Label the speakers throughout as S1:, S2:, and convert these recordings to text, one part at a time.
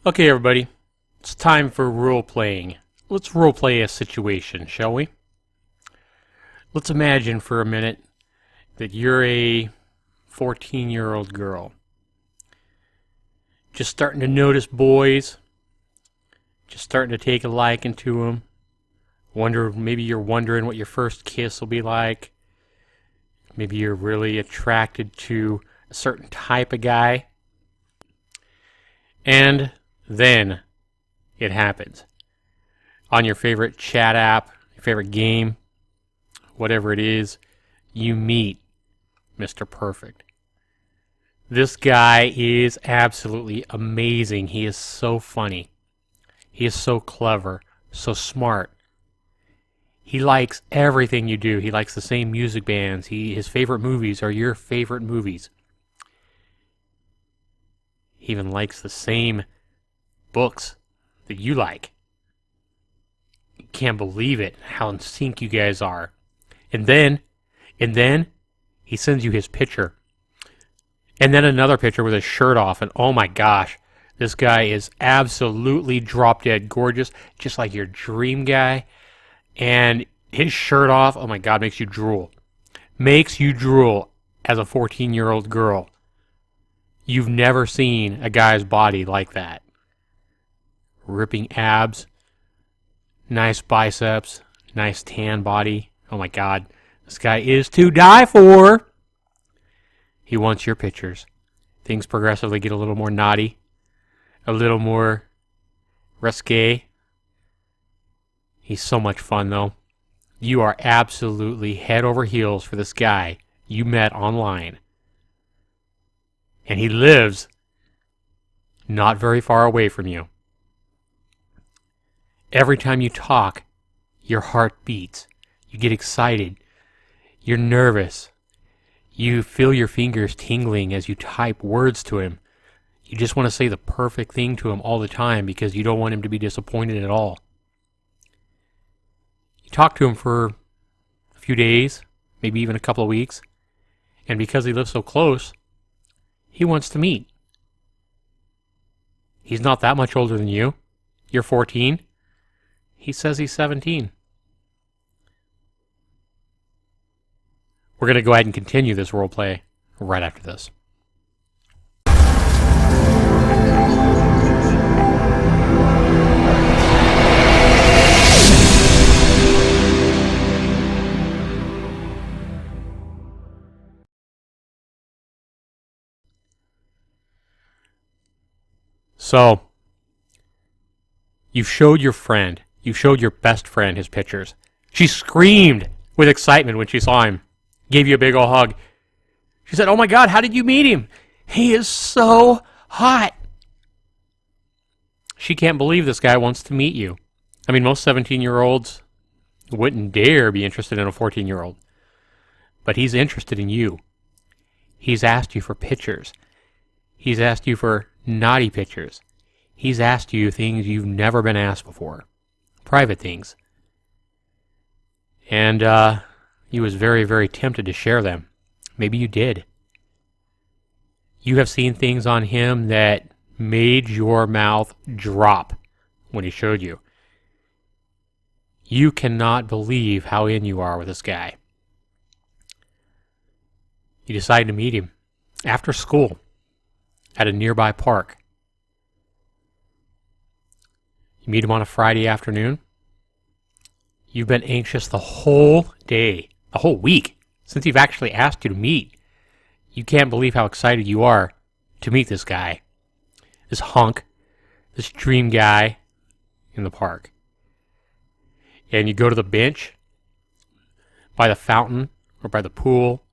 S1: Okay, everybody, it's time for role-playing. Let's role-play a situation, shall we? Let's imagine for a minute that you're a 14-year-old girl. Just starting to notice boys. Just starting to take a liking to them. Maybe you're wondering what your first kiss will be like. Maybe you're really attracted to a certain type of guy. And then it happens. On your favorite chat app, your favorite game, whatever it is, you meet Mr. Perfect. This guy is absolutely amazing. He is so funny. He is so clever, so smart. He likes everything you do. He likes the same music bands. His favorite movies are your favorite movies. He even likes the same books that you like. You can't believe it, how in sync you guys are. And then he sends you his picture. And then another picture with his shirt off, and oh my gosh, this guy is absolutely drop dead gorgeous, just like your dream guy. And his shirt off, oh my god, makes you drool. Makes you drool as a 14-year-old girl. You've never seen a guy's body like that. Ripping abs, nice biceps, nice tan body. Oh my god, this guy is to die for. He wants your pictures. Things progressively get a little more naughty, a little more risque. He's so much fun, though. You are absolutely head over heels for this guy you met online. And he lives not very far away from you. Every time you talk, your heart beats. You get excited. You're nervous. You feel your fingers tingling as you type words to him. You just want to say the perfect thing to him all the time because you don't want him to be disappointed at all. You talk to him for a few days, maybe even a couple of weeks, and because he lives so close, he wants to meet. He's not that much older than you. You're 14. He says he's 17. We're going to go ahead and continue this roleplay right after this. So, you've showed your friend, you showed your best friend his pictures. She screamed with excitement when she saw him. Gave you a big old hug. She said, "Oh my God, how did you meet him? He is so hot." She can't believe this guy wants to meet you. I mean, most 17-year-olds wouldn't dare be interested in a 14-year-old. But he's interested in you. He's asked you for pictures. He's asked you for naughty pictures. He's asked you things you've never been asked before. Private things. And, he was very, very tempted to share them. Maybe you did. You have seen things on him that made your mouth drop when he showed you. You cannot believe how in you are with this guy. You decide to meet him after school at a nearby park. You meet him on a Friday afternoon. You've been anxious the whole day, the whole week, since he's actually asked you to meet. You can't believe how excited you are to meet this guy, this hunk, this dream guy in the park. And you go to the bench by the fountain or by the pool,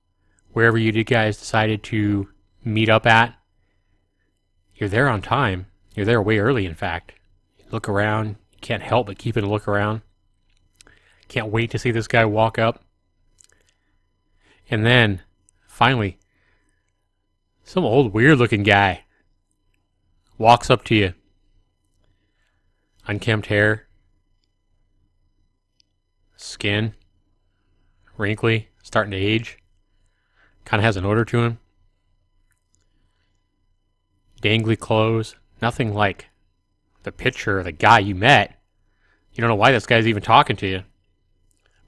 S1: wherever you guys decided to meet up at. You're there on time. You're there way early, in fact. You look around. You can't help but keep it a look around. Can't wait to see this guy walk up. And then, finally, some old weird-looking guy walks up to you. Unkempt hair. Skin. Wrinkly. Starting to age. Kind of has an odor to him. Dangly clothes. Nothing like the picture of the guy you met. You don't know why this guy's even talking to you.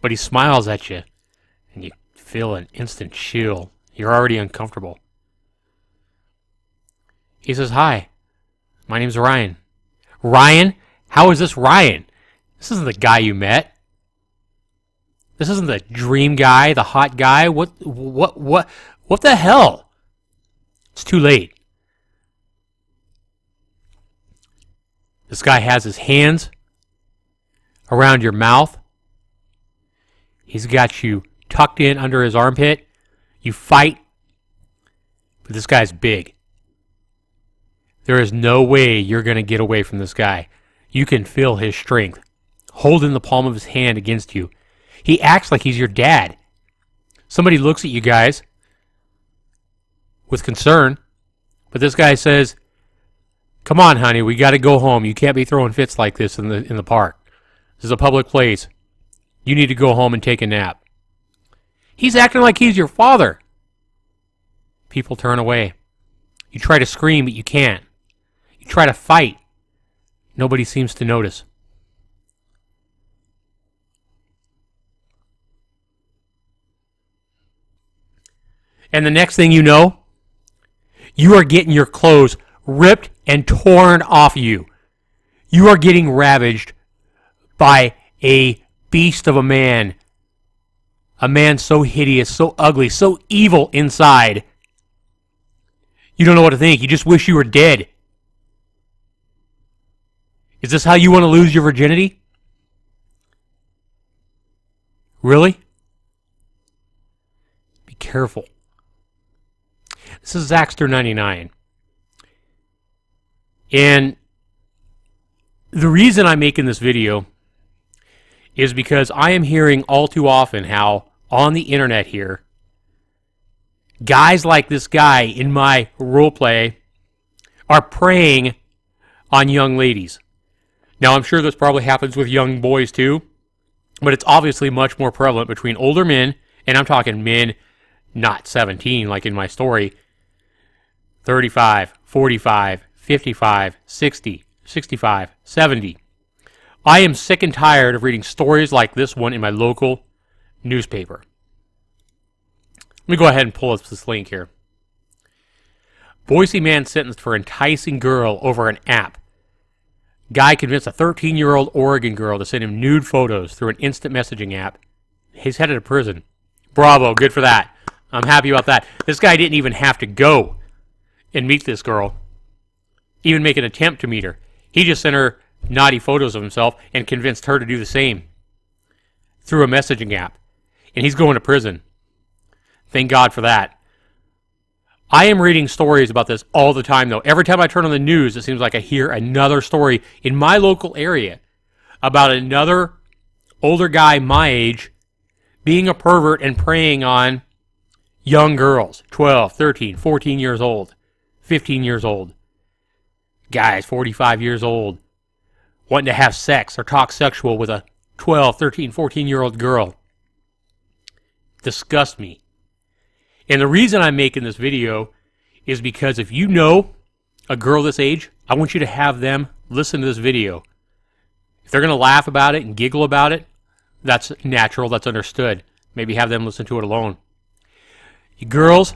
S1: But he smiles at you, and you feel an instant chill. You're already uncomfortable. He says, "Hi, my name's Ryan." Ryan? How is this Ryan? This isn't the guy you met. This isn't the dream guy, the hot guy. What the hell? It's too late. This guy has his hands around your mouth. He's got you tucked in under his armpit. You fight. But this guy's big. There is no way you're going to get away from this guy. You can feel his strength, holding the palm of his hand against you. He acts like he's your dad. Somebody looks at you guys with concern, but this guy says, "Come on, honey, we got to go home. You can't be throwing fits like this in the park. This is a public place. You need to go home and take a nap." He's acting like he's your father. People turn away. You try to scream, but you can't. You try to fight. Nobody seems to notice. And the next thing you know, you are getting your clothes ripped and torn off you. You are getting ravaged by a beast of a man so hideous, so ugly, so evil inside. You don't know what to think. You just wish you were dead. Is this how you want to lose your virginity? Really? Be careful. This is Zaxter99. And the reason I'm making this video is because I am hearing all too often how on the internet here, guys like this guy in my roleplay are preying on young ladies. Now, I'm sure this probably happens with young boys too, but it's obviously much more prevalent between older men, and I'm talking men not 17 like in my story, 35, 45, 55, 60, 65, 70. I am sick and tired of reading stories like this one in my local newspaper. Let me go ahead and pull up this link here. Boise man sentenced for enticing girl over an app. Guy convinced a 13-year-old Oregon girl to send him nude photos through an instant messaging app. He's headed to prison. Bravo, good for that. I'm happy about that. This guy didn't even have to go and meet this girl, even make an attempt to meet her. He just sent her naughty photos of himself and convinced her to do the same through a messaging app. And he's going to prison. Thank God for that. I am reading stories about this all the time, though. Every time I turn on the news, it seems like I hear another story in my local area about another older guy my age being a pervert and preying on young girls, 12, 13, 14 years old, 15 years old. Guys, 45 years old, wanting to have sex or talk sexual with a 12, 13, 14-year-old girl. Disgust me. And the reason I'm making this video is because if you know a girl this age, I want you to have them listen to this video. If they're going to laugh about it and giggle about it, that's natural, that's understood. Maybe have them listen to it alone. You girls,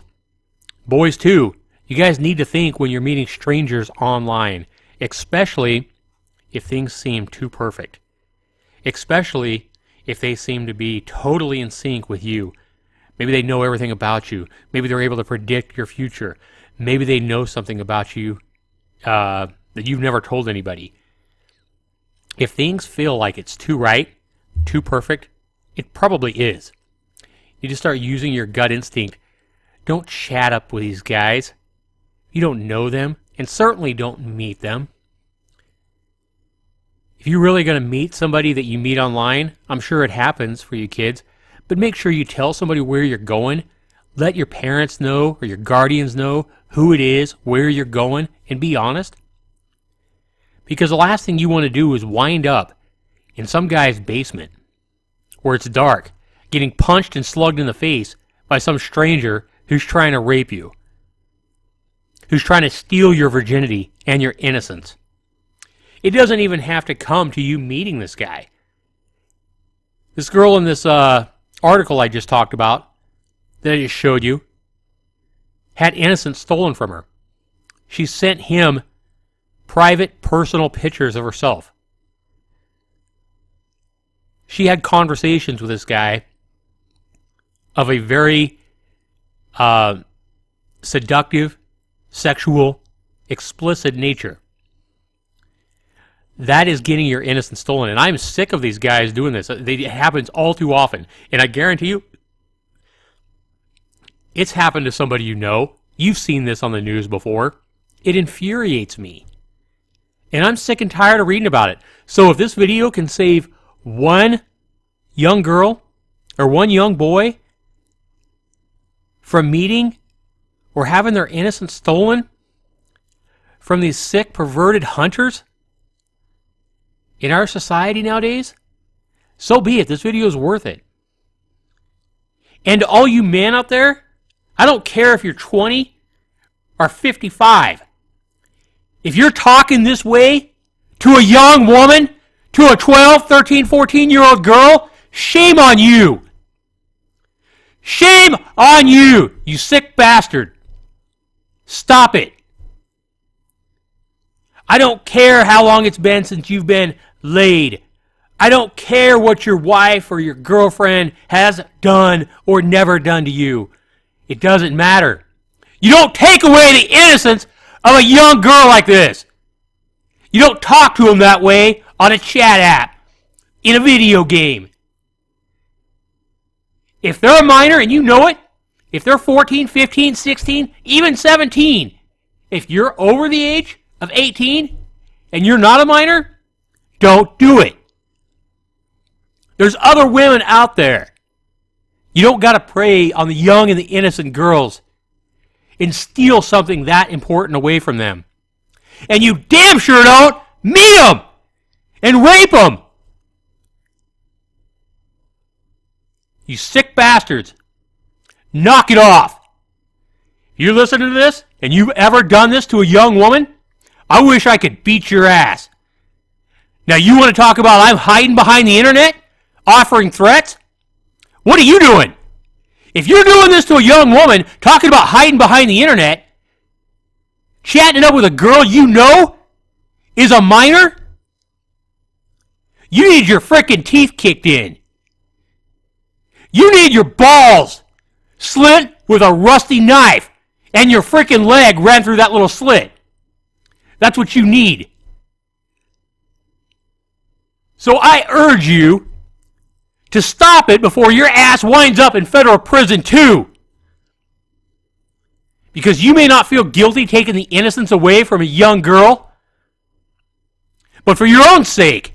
S1: boys too, you guys need to think when you're meeting strangers online, especially if things seem too perfect. Especially if they seem to be totally in sync with you. Maybe they know everything about you. Maybe they're able to predict your future. Maybe they know something about you that you've never told anybody. If things feel like it's too right, too perfect, it probably is. You just start using your gut instinct. Don't chat up with these guys. You don't know them, and certainly don't meet them. If you're really going to meet somebody that you meet online, I'm sure it happens for you kids, but make sure you tell somebody where you're going. Let your parents know or your guardians know who it is, where you're going, and be honest. Because the last thing you want to do is wind up in some guy's basement where it's dark, getting punched and slugged in the face by some stranger who's trying to rape you, who's trying to steal your virginity and your innocence. It doesn't even have to come to you meeting this guy. This girl in this article I just talked about, that I just showed you, had innocence stolen from her. She sent him private, personal pictures of herself. She had conversations with this guy of a very seductive, sexual, explicit nature. That is getting your innocence stolen. And I'm sick of these guys doing this. It happens all too often. And I guarantee you, it's happened to somebody you know. You've seen this on the news before. It infuriates me. And I'm sick and tired of reading about it. So if this video can save one young girl or one young boy from meeting or having their innocence stolen from these sick, perverted hunters in our society nowadays, so be it. This video is worth it. And to all you men out there, I don't care if you're 20 or 55. If you're talking this way to a young woman, to a 12, 13, 14-year-old girl, shame on you. Shame on you, you sick bastard. Stop it. I don't care how long it's been since you've been laid. I don't care what your wife or your girlfriend has done or never done to you. It doesn't matter. You don't take away the innocence of a young girl like this. You don't talk to them that way on a chat app, in a video game. If they're a minor and you know it, if they're 14, 15, 16, even 17, if you're over the age of 18 and you're not a minor, don't do it. There's other women out there. You don't got to prey on the young and the innocent girls and steal something that important away from them. And you damn sure don't meet them and rape them. You sick bastards. Knock it off. If you're listening to this and you've ever done this to a young woman, I wish I could beat your ass. Now you want to talk about I'm hiding behind the internet? Offering threats? What are you doing? If you're doing this to a young woman, talking about hiding behind the internet, chatting it up with a girl you know is a minor, you need your frickin' teeth kicked in. You need your balls slit with a rusty knife and your frickin' leg ran through that little slit. That's what you need. So I urge you to stop it before your ass winds up in federal prison too. Because you may not feel guilty taking the innocence away from a young girl, but for your own sake,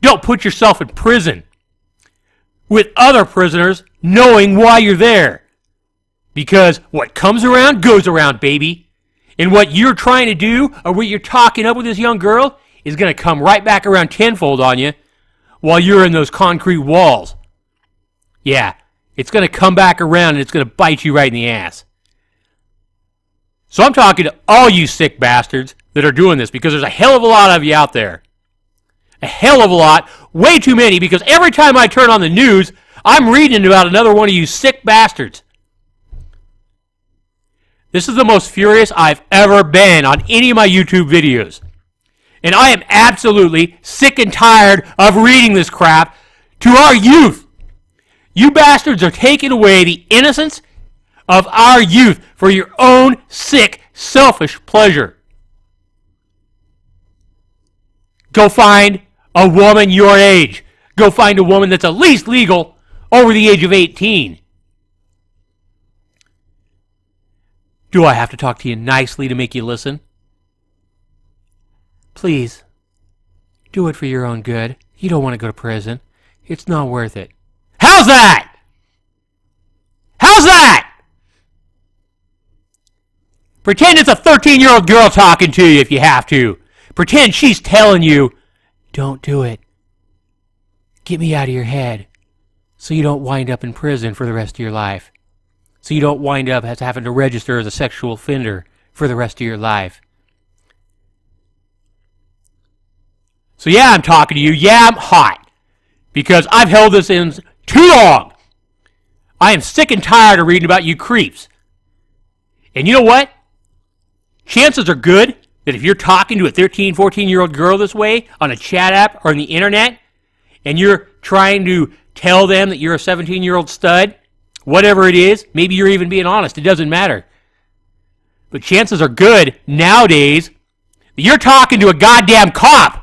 S1: don't put yourself in prison with other prisoners knowing why you're there. Because what comes around goes around, baby. And what you're trying to do, or what you're talking up with this young girl, is going to come right back around tenfold on you while you're in those concrete walls. Yeah, it's going to come back around and it's going to bite you right in the ass. So I'm talking to all you sick bastards that are doing this, because there's a hell of a lot of you out there. A hell of a lot. Way too many, because every time I turn on the news, I'm reading about another one of you sick bastards. This is the most furious I've ever been on any of my YouTube videos. And I am absolutely sick and tired of reading this crap to our youth. You bastards are taking away the innocence of our youth for your own sick, selfish pleasure. Go find a woman your age. Go find a woman that's at least legal over the age of 18. Do I have to talk to you nicely to make you listen? Please, do it for your own good. You don't want to go to prison. It's not worth it. How's that? How's that? Pretend it's a 13-year-old girl talking to you if you have to. Pretend she's telling you, don't do it. Get me out of your head so you don't wind up in prison for the rest of your life. So you don't wind up as having to register as a sexual offender for the rest of your life. So yeah, I'm talking to you. Yeah, I'm hot. Because I've held this in too long. I am sick and tired of reading about you creeps. And you know what? Chances are good that if you're talking to a 13, 14-year-old girl this way on a chat app or on the internet, and you're trying to tell them that you're a 17-year-old stud, whatever it is, maybe you're even being honest, it doesn't matter. But chances are good nowadays that you're talking to a goddamn cop.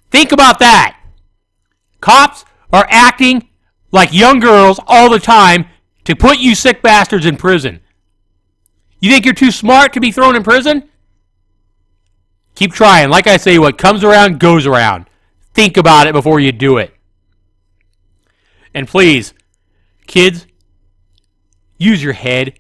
S1: Think about that. Cops are acting like young girls all the time to put you sick bastards in prison. You think you're too smart to be thrown in prison? Keep trying. Like I say, what comes around goes around. Think about it before you do it. And please, kids, use your head.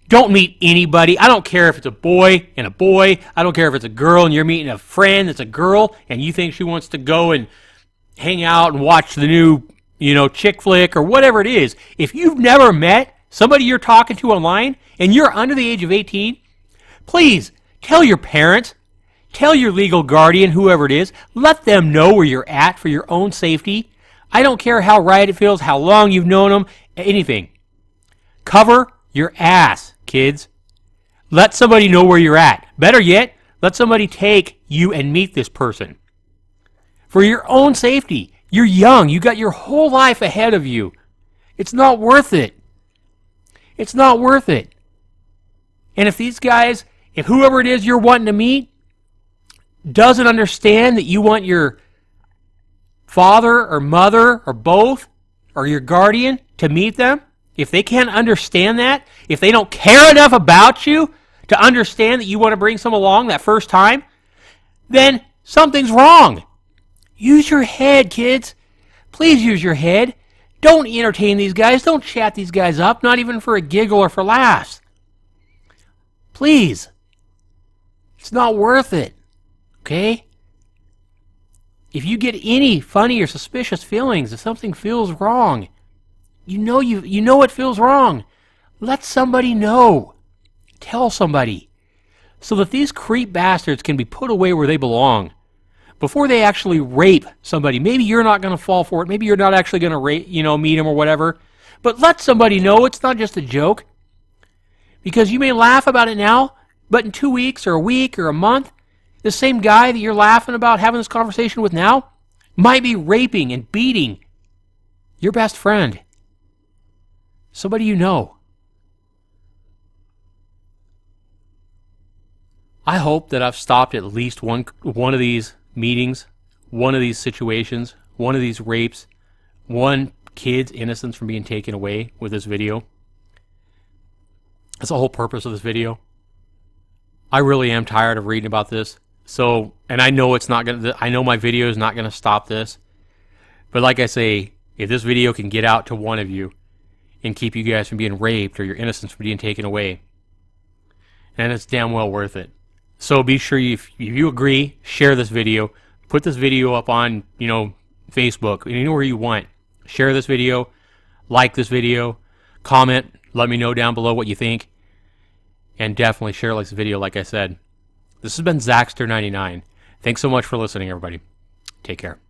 S1: Don't meet anybody. I don't care if it's a boy and a boy. I don't care if it's a girl and you're meeting a friend that's a girl and you think she wants to go and hang out and watch the new, chick flick or whatever it is. If you've never met somebody you're talking to online and you're under the age of 18, please tell your parents, tell your legal guardian, whoever it is, let them know where you're at for your own safety. I don't care how right it feels, how long you've known them, anything. Cover your ass, kids. Let somebody know where you're at. Better yet, let somebody take you and meet this person. For your own safety. You're young. You got your whole life ahead of you. It's not worth it. It's not worth it. And if these guys, if whoever it is you're wanting to meet doesn't understand that you want your father or mother or both or your guardian to meet them, if they can't understand that, if they don't care enough about you to understand that you want to bring someone along that first time, then something's wrong. Use your head, kids. Please use your head. Don't entertain these guys. Don't chat these guys up, not even for a giggle or for laughs. Please. It's not worth it. Okay? If you get any funny or suspicious feelings, if something feels wrong, you know it feels wrong. Let somebody know. Tell somebody. So that these creep bastards can be put away where they belong. Before they actually rape somebody. Maybe you're not going to fall for it. Maybe you're not actually going to rape, meet him or whatever. But let somebody know it's not just a joke. Because you may laugh about it now, but in 2 weeks or a week or a month, the same guy that you're laughing about having this conversation with now might be raping and beating your best friend. Somebody you know. I hope that I've stopped at least one of these meetings, one of these situations, one of these rapes, one kid's innocence from being taken away with this video. That's the whole purpose of this video. I really am tired of reading about this. So, and I know I know my video is not going to stop this. But like I say, if this video can get out to one of you and keep you guys from being raped or your innocence from being taken away, then it's damn well worth it. So be sure if you agree, share this video. Put this video up on, Facebook, anywhere you want. Share this video, like this video, comment, let me know down below what you think, and definitely share this video like I said. This has been Zaxter99. Thanks so much for listening, everybody. Take care.